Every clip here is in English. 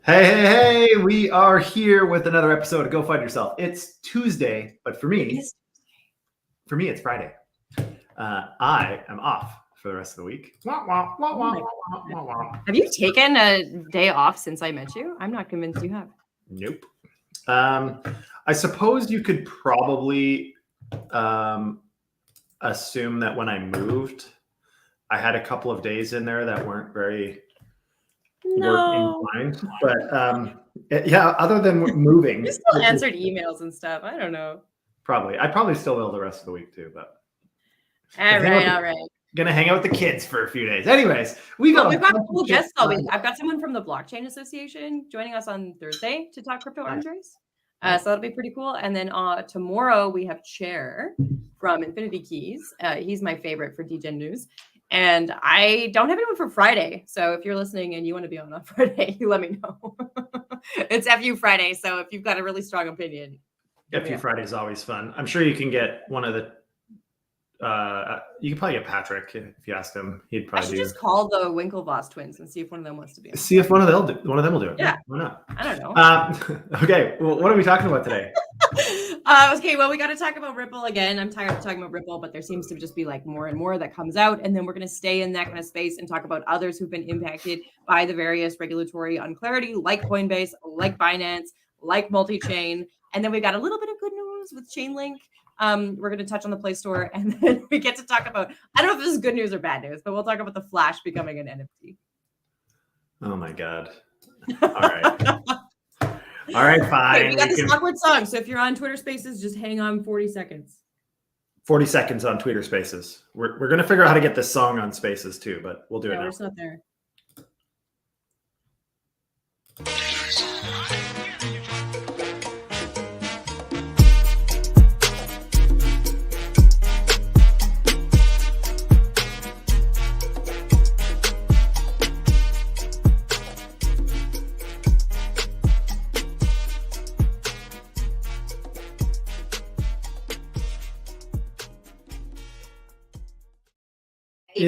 Hey, we are here with another episode of Go Find Yourself. It's Tuesday, but for me, it's Friday. I am off for the rest of the week. Have you taken a day off since I met you? I'm not convinced you have. Nope. I suppose you could probably assume that when I moved, I had a couple of days in there that weren't very work inclined. But yeah, other than moving, you still answered emails and stuff. I don't know. I probably still will the rest of the week too. But all right. Gonna hang out with the kids for a few days. Anyways, we've got cool guests. I've got someone from the Blockchain Association joining us on Thursday to talk crypto arms race. So that'll be pretty cool. And then tomorrow we have Chair from Infinity Keys. He's my favorite for DGen News. And I don't have anyone for Friday. So if you're listening and you want to be on Friday, you let me know. It's FU Friday. So if you've got a really strong opinion. FU Friday is always fun. I'm sure you can get one of the you can probably get Patrick if you ask him. He'd probably just call the Winklevoss twins and see if one of them wants to be on. See if one of them will do it. Yeah. Why not? I don't know. Okay. Well, what are we talking about today? Okay, well, we got to talk about Ripple again. I'm tired of talking about Ripple, but there seems to just be like more and more that comes out. And then we're going to stay in that kind of space and talk about others who've been impacted by the various regulatory unclarity, like Coinbase, like Binance, like multi-chain. And then we got a little bit of good news with Chainlink. We're going to touch on the Play Store, and then we get to talk about, I don't know if this is good news or bad news, but we'll talk about the Flash becoming an NFT. Oh my God. All right. All right, fine. Okay, we got this awkward song. So if you're on Twitter Spaces, just hang on 40 seconds. 40 seconds on Twitter Spaces. We're going to figure out how to get this song on Spaces too, but we'll do it now. It's not there.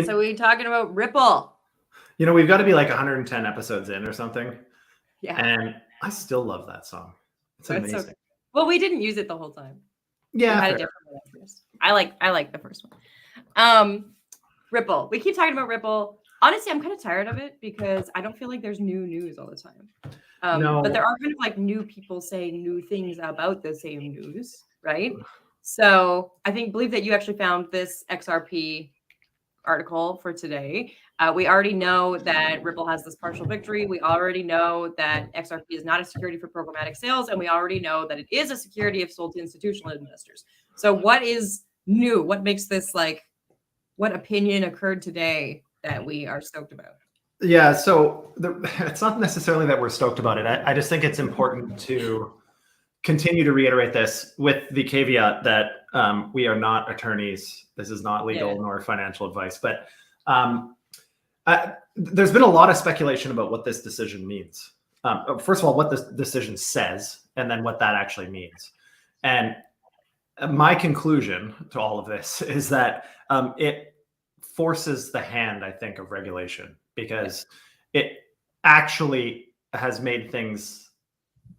So we're talking about Ripple. You know, we've got to be like 110 episodes in or something. Yeah. And I still love that song. It's amazing. So, well, we didn't use it the whole time. Yeah. We had a different one first. I like the first one. Ripple. We keep talking about Ripple. Honestly, I'm kind of tired of it because I don't feel like there's new news all the time. No. But there are kind of like new people saying new things about the same news, right? So I believe that you actually found this XRP article for today. We already know that Ripple has this partial victory. We already know that XRP is not a security for programmatic sales, and we already know that it is a security if sold to institutional investors. So what is new? What makes this what opinion occurred today that we are stoked about? Yeah, so it's not necessarily that we're stoked about it. I just think it's important to continue to reiterate this with the caveat that we are not attorneys. This is not legal nor financial advice. But there's been a lot of speculation about what this decision means. First of all, what this decision says, and then what that actually means. And my conclusion to all of this is that it forces the hand, I think, of regulation, because it actually has made things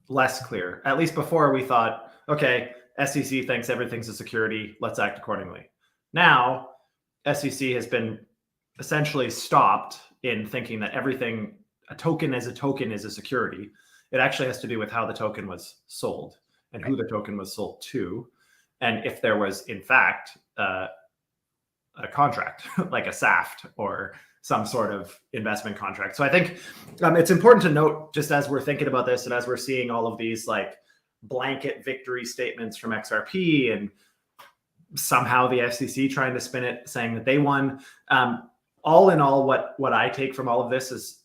less clear. At least before, we thought, okay, SEC thinks everything's a security, let's act accordingly. Now, SEC has been essentially stopped in thinking that a token is a security. It actually has to do with how the token was sold and who the token was sold to, and if there was, in fact, a contract, like a SAFT or some sort of investment contract. So I think it's important to note, just as we're thinking about this and as we're seeing all of these like blanket victory statements from XRP and somehow the FCC trying to spin it, saying that they won. All in all, what I take from all of this is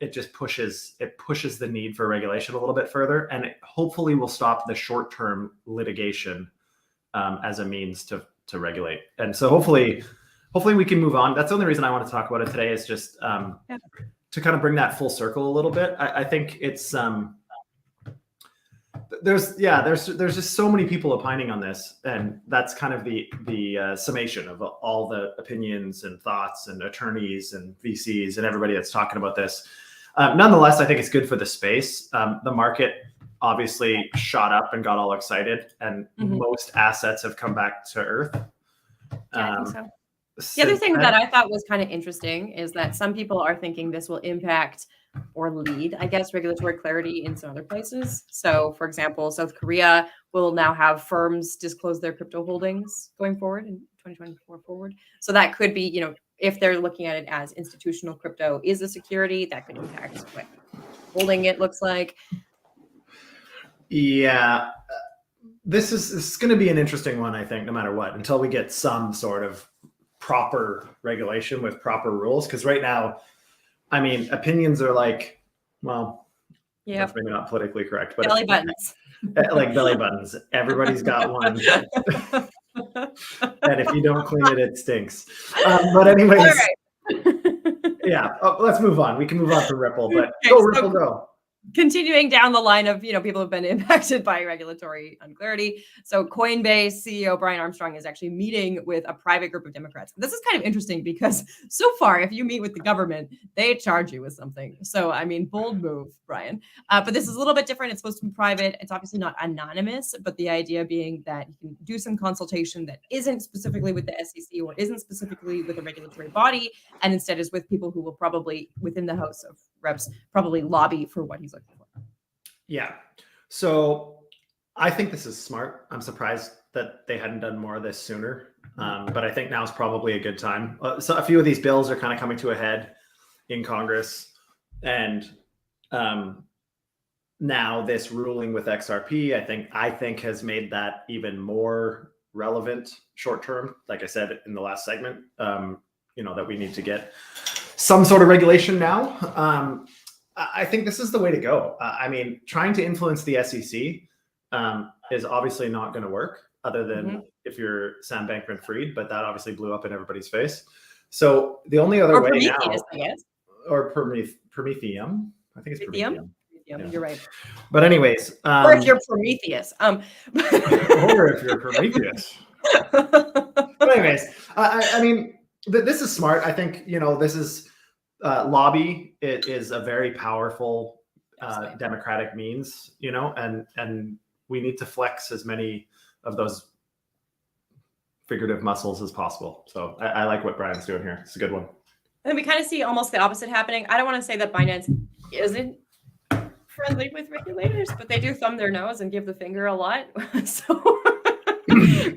it just pushes the need for regulation a little bit further, and it hopefully will stop the short-term litigation as a means to regulate. And so hopefully we can move on. That's the only reason I want to talk about it today, is just to kind of bring that full circle a little bit. I think it's there's just so many people opining on this, and that's kind of the summation of all the opinions and thoughts and attorneys and VCs and everybody that's talking about this. Nonetheless, I think it's good for the space. The market obviously shot up and got all excited, and most assets have come back to earth. Yeah, I think so. The other thing that I thought was kind of interesting is that some people are thinking this will impact or lead, I guess, regulatory clarity in some other places. So, for example, South Korea will now have firms disclose their crypto holdings going forward in 2024 forward. So that could be, you know, if they're looking at it as institutional crypto is a security, that could impact what holding it looks like. Yeah. This is going to be an interesting one, I think, no matter what, until we get some sort of proper regulation with proper rules. Because right now, I mean, opinions are like, well, that's maybe not politically correct, but belly buttons. Like belly buttons. Everybody's got one. And if you don't clean it, it stinks. But anyways, yeah, let's move on. We can move on to Ripple, but go Ripple, go. Continuing down the line of, you know, people have been impacted by regulatory unclarity. So Coinbase CEO Brian Armstrong is actually meeting with a private group of Democrats. This is kind of interesting because so far, if you meet with the government, they charge you with something. So, I mean, bold move, Brian. But this is a little bit different. It's supposed to be private. It's obviously not anonymous, but the idea being that you can do some consultation that isn't specifically with the SEC or isn't specifically with a regulatory body, and instead is with people who will probably, within the House of Reps, probably lobby for what he's looking for. Yeah. So I think this is smart. I'm surprised that they hadn't done more of this sooner. But I think now is probably a good time. So a few of these bills are kind of coming to a head in Congress. And now this ruling with XRP, I think has made that even more relevant short term. Like I said in the last segment, you know, that we need to get some sort of regulation now. I think this is the way to go. I mean, trying to influence the SEC is obviously not going to work, other than if you're Sam Bankman-Fried, but that obviously blew up in everybody's face. So the only other way now, or Prometheum, I think it's Prometheum. Yeah. You're right. But anyways, or if you're Prometheus, or if you're Prometheus. But anyways, I mean, this is smart. I think, you know, this is lobby. It is a very powerful democratic means, you know, and we need to flex as many of those figurative muscles as possible. So I like what Brian's doing here. It's a good one. And we kind of see almost the opposite happening. I don't want to say that Binance isn't friendly with regulators, but they do thumb their nose and give the finger a lot. So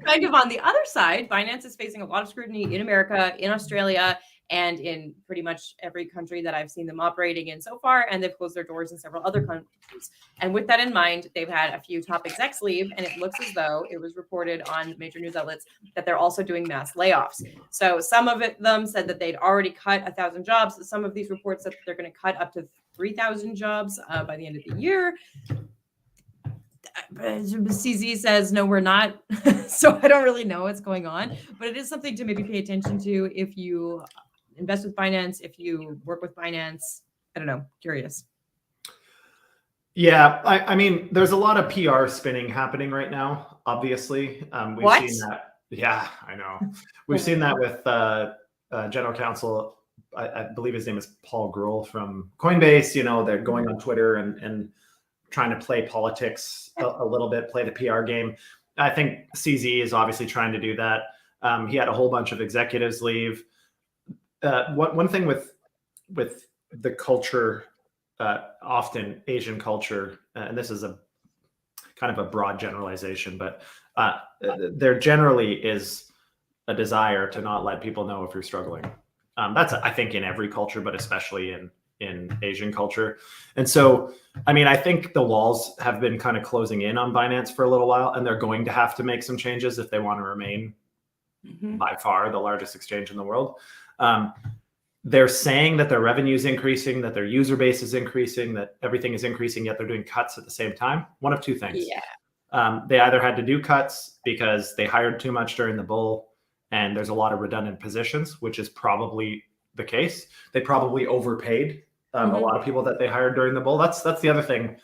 kind of on the other side, Binance is facing a lot of scrutiny in America, in Australia, and in pretty much every country that I've seen them operating in so far. And they've closed their doors in several other countries. And with that in mind, they've had a few top execs leave, and it looks as though it was reported on major news outlets that they're also doing mass layoffs. So some of them said that they'd already cut 1,000 jobs. Some of these reports said that they're going to cut up to 3,000 jobs by the end of the year. CZ says, no, we're not. So I don't really know what's going on, but it is something to maybe pay attention to if you invest with Binance, if you work with Binance. I don't know, curious. Yeah, I mean, there's a lot of PR spinning happening right now, obviously. We've seen that. Yeah, I know. We've seen that with General Counsel, I believe his name is Paul Grohl from Coinbase. You know, they're going on Twitter and trying to play politics a little bit, play the PR game. I think CZ is obviously trying to do that. He had a whole bunch of executives leave. One thing with the culture, often Asian culture, and this is a kind of a broad generalization, but there generally is a desire to not let people know if you're struggling. That's, I think, in every culture, but especially in Asian culture. And so, I mean, I think the walls have been kind of closing in on Binance for a little while, and they're going to have to make some changes if they want to remain by far the largest exchange in the world. They're saying that their revenue is increasing, that their user base is increasing, that everything is increasing, yet they're doing cuts at the same time. One of two things. Yeah. They either had to do cuts because they hired too much during the bull, and there's a lot of redundant positions, which is probably the case. They probably overpaid a lot of people that they hired during the bull. That's the other thing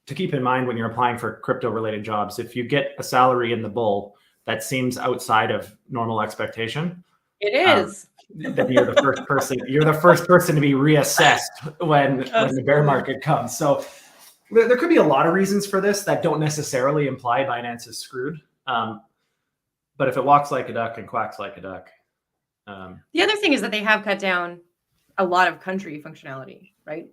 to keep in mind when you're applying for crypto-related jobs. If you get a salary in the bull that seems outside of normal expectation, It um, is. then you're the first person. You're the first person to be reassessed when the bear market comes. So there could be a lot of reasons for this that don't necessarily imply Binance is screwed. But if it walks like a duck and quacks like a duck. The other thing is that they have cut down a lot of country functionality, right?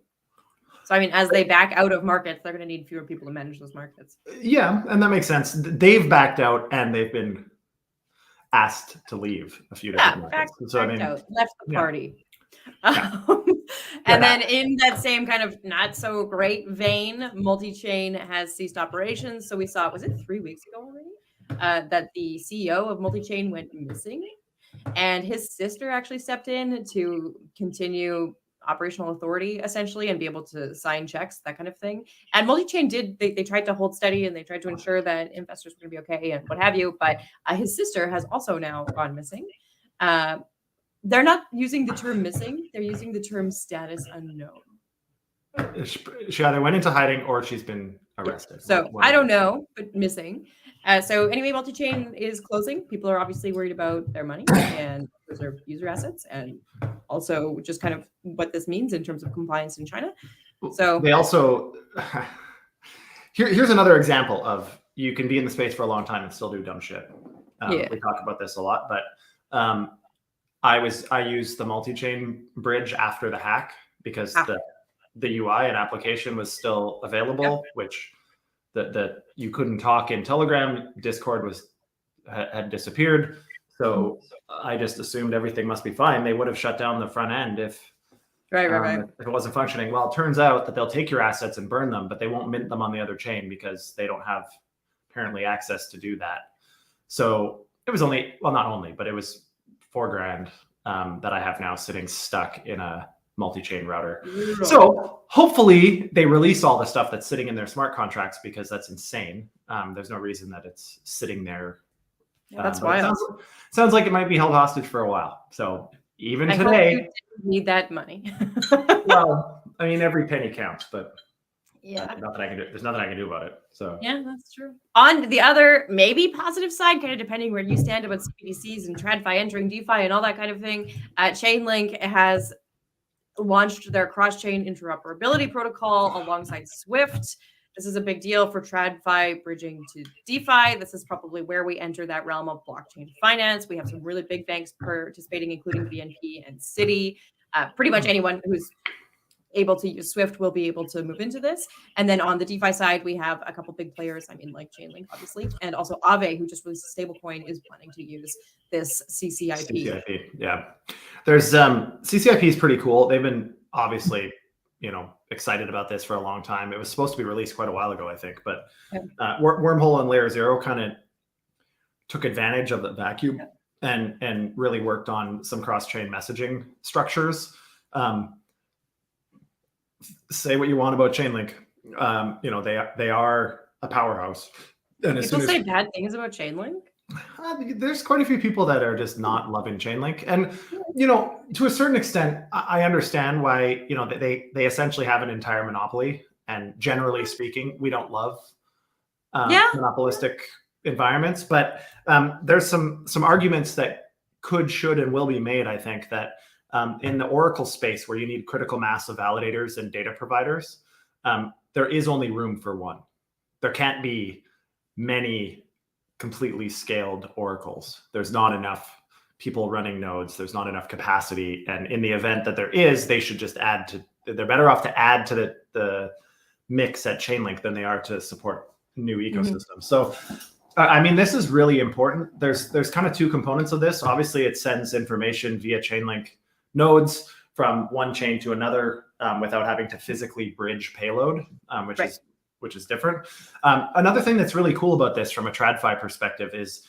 So, I mean, as they back out of markets, they're going to need fewer people to manage those markets. Yeah, and that makes sense. They've backed out and they've been asked to leave a few different markets. So, I mean, left the party. Yeah. And then in that same kind of not so great vein, multi-chain has ceased operations. So we saw, was it 3 weeks ago already, that the CEO of multi-chain went missing, and his sister actually stepped in to continue operational authority essentially and be able to sign checks, that kind of thing. And multi-chain they tried to hold steady and they tried to ensure that investors were going to be okay and what have you. But his sister has also now gone missing. They're not using the term missing. They're using the term status unknown. She either went into hiding or she's been arrested. So I don't know, but missing. So anyway, multi-chain is closing. People are obviously worried about their money and preserve user assets, and also just kind of what this means in terms of compliance in China. So they also here's another example of you can be in the space for a long time and still do dumb shit. We talk about this a lot, but I used the multi-chain bridge after the hack because the UI and application was still available, which that you couldn't talk in Telegram. Discord had disappeared. So I just assumed everything must be fine. They would have shut down the front end if it wasn't functioning. Well, it turns out that they'll take your assets and burn them, but they won't mint them on the other chain because they don't have apparently access to do that. So it was only, well, not only, but it was $4,000 that I have now sitting stuck in a multi-chain router. So hopefully they release all the stuff that's sitting in their smart contracts, because that's insane. There's no reason that it's sitting there. That's wild. Sounds like it might be held hostage for a while. So even today, hope you need that money. Well, I mean, every penny counts, but yeah, nothing I can do. There's nothing I can do about it. So yeah, that's true. On the other, maybe positive side, kind of depending where you stand about CBDCs and TradFi entering DeFi and all that kind of thing, Chainlink has launched their cross-chain interoperability protocol alongside Swift. This is a big deal for TradFi bridging to DeFi. This is probably where we enter that realm of blockchain finance. We have some really big banks participating, including BNP and Citi. Pretty much anyone who's able to use Swift will be able to move into this. And then on the DeFi side, we have a couple big players. I mean, like Chainlink, obviously, and also Aave, who just released a stablecoin, is planning to use this CCIP. Yeah, there's CCIP is pretty cool. They've been obviously, excited about this for a long time. It was supposed to be released quite a while ago, I think, but Wormhole and Layer Zero kind of took advantage of the vacuum and really worked on some cross-chain messaging structures. Say what you want about Chainlink, they are a powerhouse. And people say bad things about Chainlink. There's quite a few people that are just not loving Chainlink, and to a certain extent, I understand why. They essentially have an entire monopoly, and generally speaking, we don't love monopolistic environments. But there's some arguments that could, should, and will be made. I think that in the Oracle space, where you need critical mass of validators and data providers, there is only room for one. There can't be many completely scaled oracles. There's not enough people running nodes. There's not enough capacity. And in the event that there is, they should just they're better off to add to the mix at Chainlink than they are to support new ecosystems. So, I mean, this is really important. There's kind of two components of this. Obviously, it sends information via Chainlink nodes from one chain to another without having to physically bridge payload, which is different. Another thing that's really cool about this from a TradFi perspective is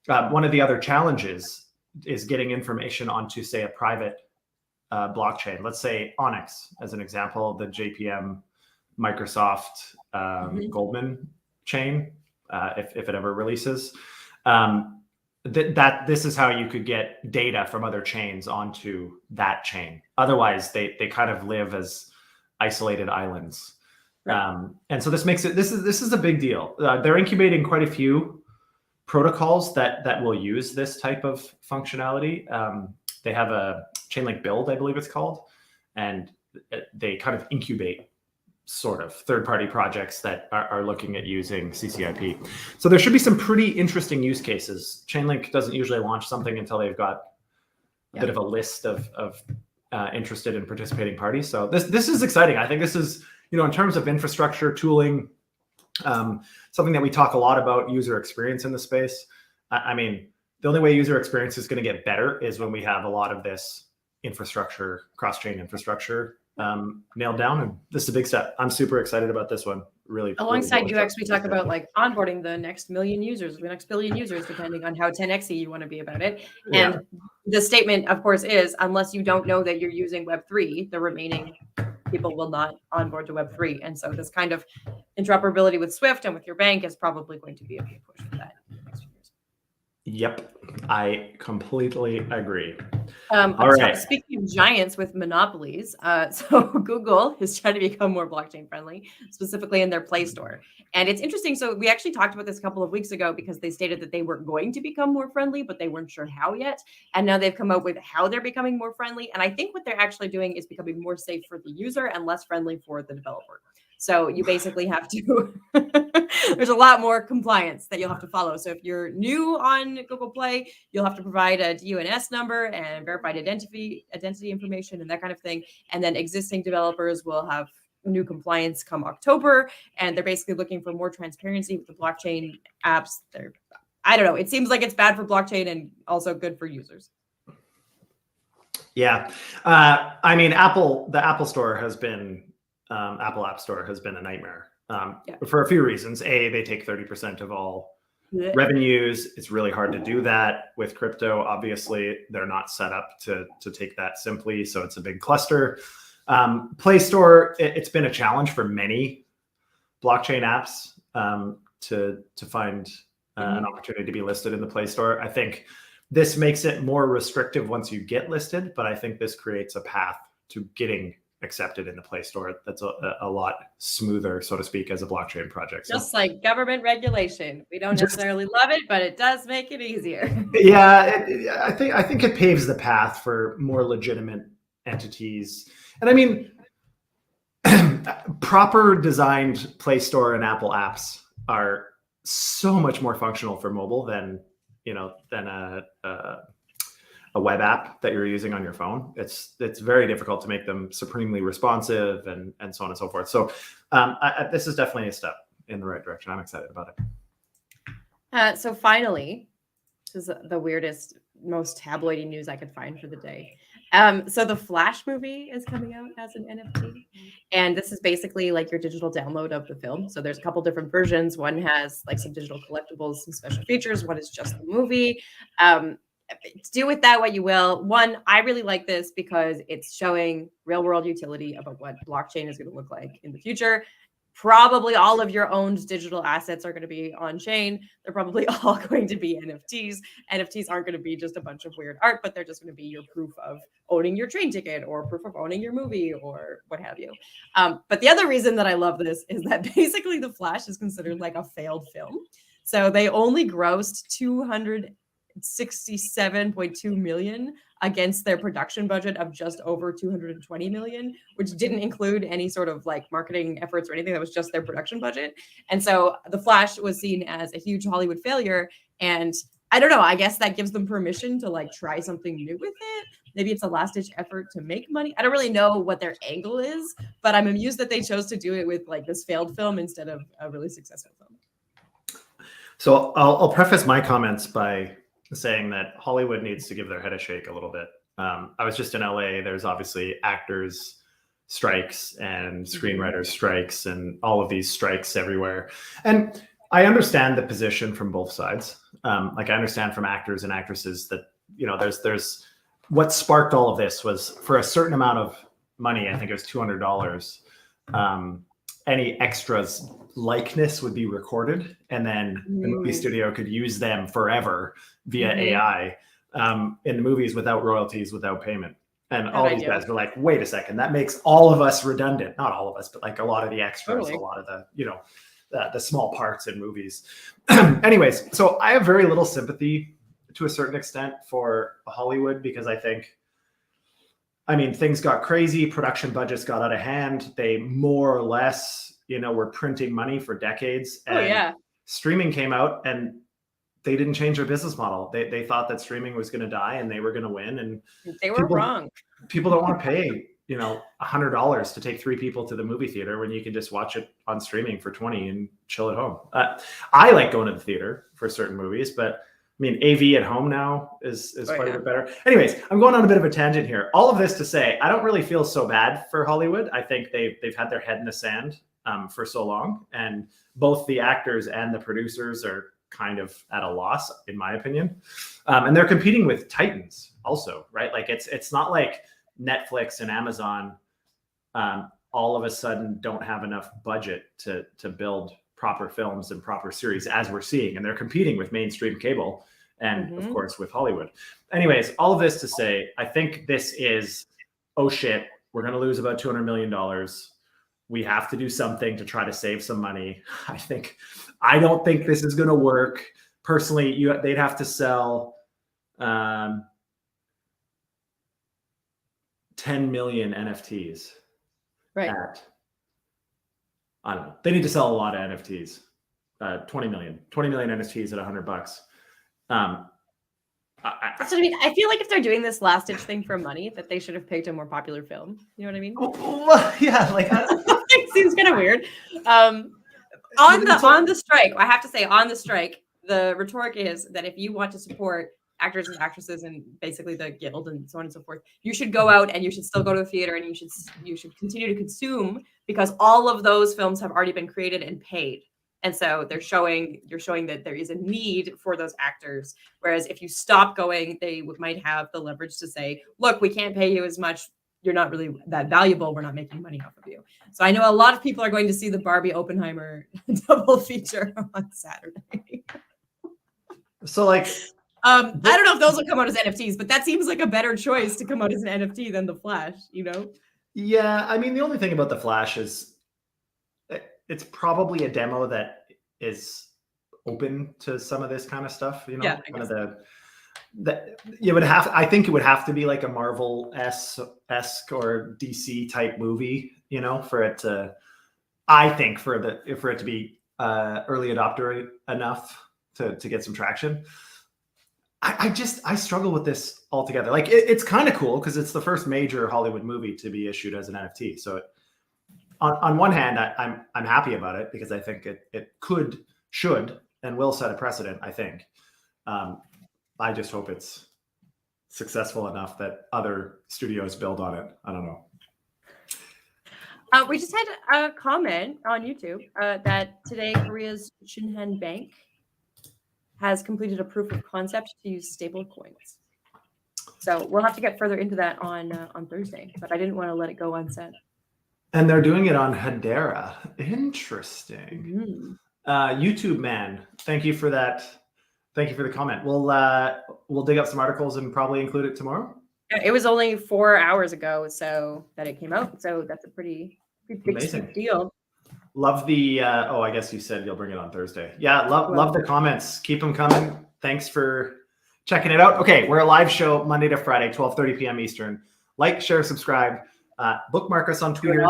one of the other challenges is getting information onto, say, a private blockchain. Let's say Onyx, as an example, the JPM Microsoft Goldman chain, if it ever releases. This is how you could get data from other chains onto that chain. Otherwise, they kind of live as isolated islands. Right. And so this makes it, this is a big deal. They're incubating quite a few protocols that will use this type of functionality. They have a Chainlink Build, I believe it's called, and they kind of incubate sort of third-party projects that are looking at using CCIP. So there should be some pretty interesting use cases. Chainlink doesn't usually launch something until they've got a bit of a list of interested and participating parties. So this is exciting. I think this is, in terms of infrastructure tooling, something that we talk a lot about, user experience in the space. I mean, the only way user experience is going to get better is when we have a lot of this infrastructure, cross-chain infrastructure nailed down. And this is a big step. I'm super excited about this one. Really. Alongside UX, we talk about like onboarding the next million users, the next billion users, depending on how 10x you want to be about it. And the statement, of course, is unless you don't know that you're using Web3, the remaining people will not onboard to Web3. And so this kind of interoperability with Swift and with your bank is probably going to be a big push for that in the next few years. Yep, I completely agree. All right. Speaking of giants with monopolies, so Google is trying to become more blockchain friendly, specifically in their Play Store. And it's interesting. So we actually talked about this a couple of weeks ago because they stated that they were going to become more friendly, but they weren't sure how yet. And now they've come up with how they're becoming more friendly. And I think what they're actually doing is becoming more safe for the user and less friendly for the developer. So you basically have to, there's a lot more compliance that you'll have to follow. So if you're new on Google Play, you'll have to provide a DUNS number and verified identity information and that kind of thing. And then existing developers will have new compliance come October. And they're basically looking for more transparency with the blockchain apps. I don't know. It seems like it's bad for blockchain and also good for users. Yeah. I mean, the Apple Store has been, Apple App Store has been a nightmare for a few reasons. A, they take 30% of all revenues. It's really hard to do that with crypto. Obviously, they're not set up to take that simply. So it's a big cluster. Play Store, it's been a challenge for many blockchain apps to find an opportunity to be listed in the Play Store. I think this makes it more restrictive once you get listed, but I think this creates a path to getting accepted in the Play Store that's a lot smoother, so to speak, as a blockchain project. Just like government regulation. We don't necessarily love it, but it does make it easier. Yeah, I think it paves the path for more legitimate entities. And I mean, proper designed Play Store and Apple apps are so much more functional for mobile than a web app that you're using on your phone. It's very difficult to make them supremely responsive and so on and so forth. So this is definitely a step in the right direction. I'm excited about it. So finally, this is the weirdest, most tabloidy news I could find for the day. So the Flash movie is coming out as an NFT. And this is basically like your digital download of the film. So there's a couple different versions. One has like some digital collectibles, some special features. One is just the movie. Do with that what you will. One, I really like this because it's showing real world utility about what blockchain is going to look like in the future. Probably all of your owned digital assets are going to be on chain. They're probably all going to be NFTs. NFTs aren't going to be just a bunch of weird art, but they're just going to be your proof of owning your train ticket or proof of owning your movie or what have you. But the other reason that I love this is that basically The Flash is considered like a failed film. So they only grossed $267.2 million against their production budget of just over 220 million, which didn't include any sort of like marketing efforts or anything. That was just their production budget. And so The Flash was seen as a huge Hollywood failure. And I don't know, I guess that gives them permission to like try something new with it. Maybe it's a last ditch effort to make money. I don't really know what their angle is, but I'm amused that they chose to do it with like this failed film instead of a really successful film. So I'll preface my comments by saying that Hollywood needs to give their head a shake a little bit. I was just in LA. There's obviously actors strikes and screenwriters strikes and all of these strikes everywhere. And I understand the position from both sides. Like I understand from actors and actresses that, there's what sparked all of this was for a certain amount of money. I think it was $200. Any extras likeness would be recorded and then the movie studio could use them forever via AI in the movies without royalties, without payment. And all these guys were like, wait a second, that makes all of us redundant. Not all of us, but like a lot of the extras, a lot of the, the small parts in movies. Anyways, so I have very little sympathy to a certain extent for Hollywood because I mean, things got crazy. Production budgets got out of hand. They more or less, were printing money for decades. And streaming came out and they didn't change their business model. They thought that streaming was going to die and they were going to win. And they were wrong. People don't want to pay, $100 to take 3 people to the movie theater when you can just watch it on streaming for 20 and chill at home. I like going to the theater for certain movies, but I mean, AV at home now is quite a bit better. Anyways, I'm going on a bit of a tangent here. All of this to say, I don't really feel so bad for Hollywood. I think they've had their head in the sand for so long, and both the actors and the producers are kind of at a loss, in my opinion. And they're competing with titans also, right? Like it's not like Netflix and Amazon all of a sudden don't have enough budget to build proper films and proper series, as we're seeing, and they're competing with mainstream cable and of course with Hollywood. Anyways, all of this to say, I think this is, oh shit, we're going to lose about $200 million. We have to do something to try to save some money. I don't think this is going to work. Personally, they'd have to sell 10 million NFTs. Right. I don't know. They need to sell a lot of NFTs. 20 million NFTs at $100. That's what I mean. I feel like if they're doing this last ditch thing for money, that they should have picked a more popular film. You know what I mean? Yeah, like it seems kind of weird. On the strike, I have to say, on the strike, the rhetoric is that if you want to support actors and actresses and basically the guild and so on and so forth, you should go out and you should still go to the theater and you should continue to consume, because all of those films have already been created and paid. And so you're showing that there is a need for those actors. Whereas if you stop going, they might have the leverage to say, look, we can't pay you as much. You're not really that valuable. We're not making money off of you. So I know a lot of people are going to see the Barbie Oppenheimer double feature on Saturday. So like, I don't know if those will come out as NFTs, but that seems like a better choice to come out as an NFT than the Flash, Yeah, I mean, the only thing about the Flash is it's probably a demo that is open to some of this kind of stuff. Yeah, I think it would have to be like a Marvel-esque or DC type movie, for it to, I think for it to be early adopter enough to get some traction. I struggle with this altogether. Like it's kind of cool because it's the first major Hollywood movie to be issued as an NFT. So on one hand, I'm happy about it because I think it should, and will set a precedent, I think. I just hope it's successful enough that other studios build on it. I don't know. We just had a comment on YouTube that today Korea's Shinhan Bank has completed a proof of concept to use stable coins. So we'll have to get further into that on Thursday, but I didn't want to let it go unsaid. And they're doing it on Hedera. Interesting. YouTube man, thank you for that. Thank you for the comment. We'll dig up some articles and probably include it tomorrow. It was only 4 hours ago so that it came out. So that's a pretty big deal. Love the I guess you said you'll bring it on Thursday. Yeah, love the comments. Keep them coming. Thanks for checking it out. Okay, we're a live show Monday to Friday, 12:30 p.m. Eastern. Like, share, subscribe. Bookmark us on Twitter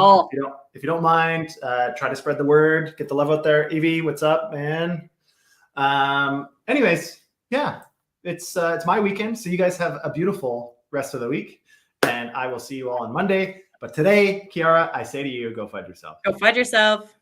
if you don't mind. Try to spread the word, get the love out there. Evie, what's up, man? Anyways, yeah, it's my weekend, so you guys have a beautiful rest of the week, and I will see you all on Monday. But today, Kiara, I say to you, go FUD yourself. Go FUD yourself.